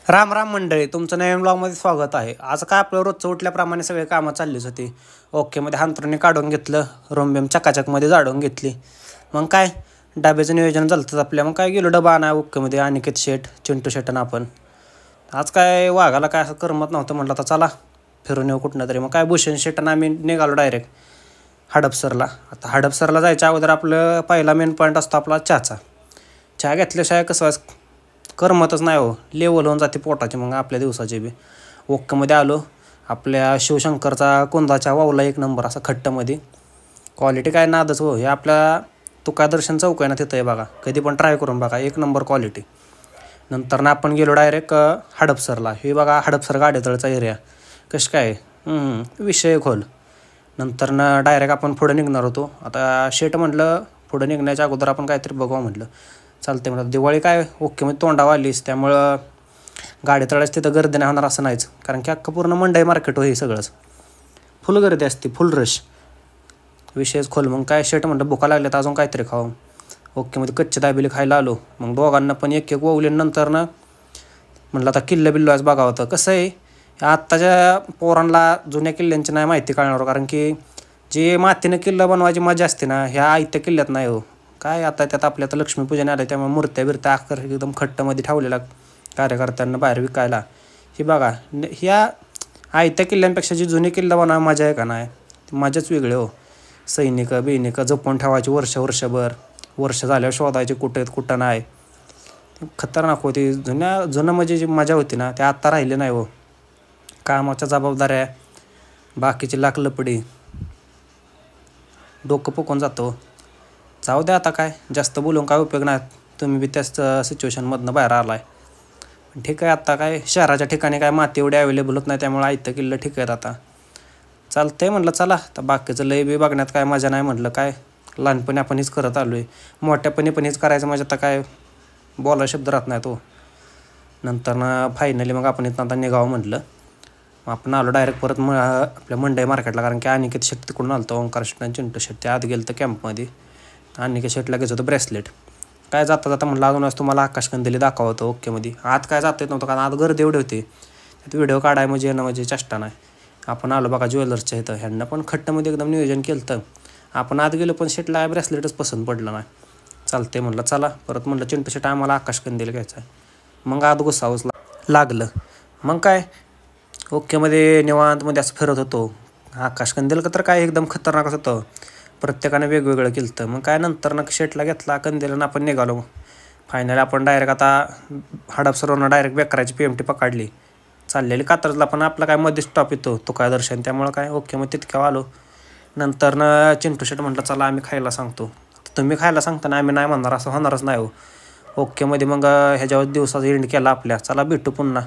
राम राम मंडळी, तुमचं नवीन ब्लॉगमध्ये स्वागत आहे. आज काय आपलं रोजचं उठल्याप्रमाणे सगळे कामं चाललीच होती. ओकेमध्ये हांतरुणी काढून घेतलं, रोमबेम चकाचकमध्ये जाळून घेतली. मग काय डब्याचं नियोजन झालं आपल्या. मग काय गेलो डबा आणा ओकेमध्ये, अनिकेत शेठ, चिंटू शेठ आणि आपण. आज काय वाघाला काय असं करमत नव्हतं, म्हटलं आता चला फिरून येऊ कुठनं तरी. मग काय भूषण शेठ आम्ही निघालो डायरेक्ट हडपसरला. आता हडपसरला जायच्या अगोदर आपलं पहिला मेन पॉईंट असतो आपला चहाचा. चहा घेतल्याशिवाय कसं करमतच नाही हो, लेवल होऊन जाते पोटाची मग आपल्या दिवसाची बी. ओक्केमध्ये आलो, आपल्या शिवशंकरचा कुंदाच्या वावला एक नंबर असा खट्टमध्ये. क्वालिटी काय नादच हो. हे आपल्या तुकादर्शन चौक आहे ना, तिथं आहे बघा, कधी पण ट्राय करून बघा, एक नंबर क्वालिटी. नंतर ना आपण गेलो डायरेक्ट हडपसरला. हे बघा हडपसर गाडेतळचा एरिया कसं काय विषय खोल. नंतर ना डायरेक्ट आपण पुढं निघणार होतो. आता शेट म्हटलं पुढं निघण्याच्या अगोदर आपण काहीतरी बघावं म्हटलं. चालते म्हटलं, दिवाळी काय ओकेमध्ये तोंडावर आलीच, त्यामुळं गाडेतळाच तिथं गर्दी नाही होणार असं नाहीच, कारण की अख्खं पूर्ण मंडई मार्केट हो हे सगळंच. फुल गर्दी असते, फुल रश, विषयच खोल. मग काय शेट म्हटलं भुका लागल्या तर अजून काहीतरी खावं. ओकेमध्ये कच्चे दाबेली खायला आलो. मग दोघांना पण एक एक ववल्यानंतर ना म्हटलं आता किल्लं बिल्लो आज बघावं. होतं कसं आहे, आत्ताच्या पोरांना जुन्या किल्ल्यांची नाही माहिती कळणार, कारण की जे मातीनं किल्ला बनवायची मजा असते ना, ह्या आयत्या किल्ल्यात नाही हो. काय आता त्यात आपल्या आता लक्ष्मीपूजन आलं, त्यामुळे मूर्त्या बिर्त्या आकर एकदम खट्टमध्ये ठेवलेला कार्यकर्त्यांना बाहेर विकायला. हे बघा, ह्या आयत्या किल्ल्यांपेक्षा जी जुनी किल्ला बनवा मजा आहे का नाही, ती मजाच वेगळी हो. सैनिकं बिनिकं जपून ठेवायची वर्षभर, वर्ष झाल्यावर शोधायची कुठं नाही. खतरनाक होती. जुनं म्हणजे जी मजा होती ना, ते आत्ता राहिली नाही हो. कामाच्या जबाबदाऱ्या, बाकीची लाकलपडी, डोकं फुकून जातो. जाऊ द्या आता, काय जास्त बोलून काय उपयोग नाही. तुम्ही बी त्याच सिच्युएशनमधनं बाहेर आला आहे. ठीक आहे, आता काय शहराच्या ठिकाणी काय माती एवढी अवेलेबल होत नाही, त्यामुळे आयतं किल्लं ठीक आहेत. आता चालतंय म्हटलं चला. आता बाकीचं लय बी बघण्यात काय मजा नाही. म्हटलं काय लहानपणी आपण हीच करत आलो आहे, मोठ्यापणी पण हीच करायचं, म्हणजे आता काय बोलायला शब्द राहत नाही तो. नंतर ना फायनली मग आपण इथं आता निघावं म्हटलं. मग आपण आलो डायरेक्ट परत आपल्या मंडई मार्केटला, कारण की अनिकेत शेट तिकडून आलं होतं. ओंकार शेट आणि चिंटू शेट ते आत गेलं तर कॅम्पमध्ये. अनिकेत शेटला घ्यायचं होतं ब्रेसलेट. काय जाता म्हटलं अजूनच तुम्हाला आकाशकंदिली दाखवं होतं ओकेमध्ये. आत काय जाता येत नव्हतं, कारण आत गर्दी एवढी होती. त्यात व्हिडिओ काढाय म्हणजे येणं म्हणजे चेष्टा नाही. आपण आलो बघा ज्वेलर्सच्या इथं. ह्यांना पण खट्टमध्ये एकदम नियोजन केलं तर आपण आत गेलो, पण शेटला ब्रेसलेटच पसंत पडलं नाही. चालते म्हटलं चला. परत म्हटलं चिंटू शेट आम्हाला आकाशकंदील घ्यायचा आहे. मग आत घुसावंच लागलं. मग काय ओकेमध्ये निवांतमध्ये असं फिरत होतो. आकाशकंदील तर काय एकदम खतरनाकच होतं, प्रत्येकाने वेगवेगळं केलं तर. मग काय नंतर ना शेटला घेतला कंदीला, आपण निघालो. फायनली आपण डायरेक्ट आता हडपसरवरून डायरेक्ट बेकराची PMT पकडली. चाललेली कात्रजला, पण आपला काय मध्ये स्टॉप येतो तो काय दर्शन, त्यामुळं काय ओके मग तितक्या आलो. नंतर ना चिंटू शेट म्हटलं चला आम्ही खायला सांगतो. तुम्ही खायला सांगताना आम्ही नाही म्हणणार असं होणारच नाही हो. ओकेमध्ये मग ह्याच्यावर दिवसाचा एंड केला आपल्या. चला भेटू पुन्हा.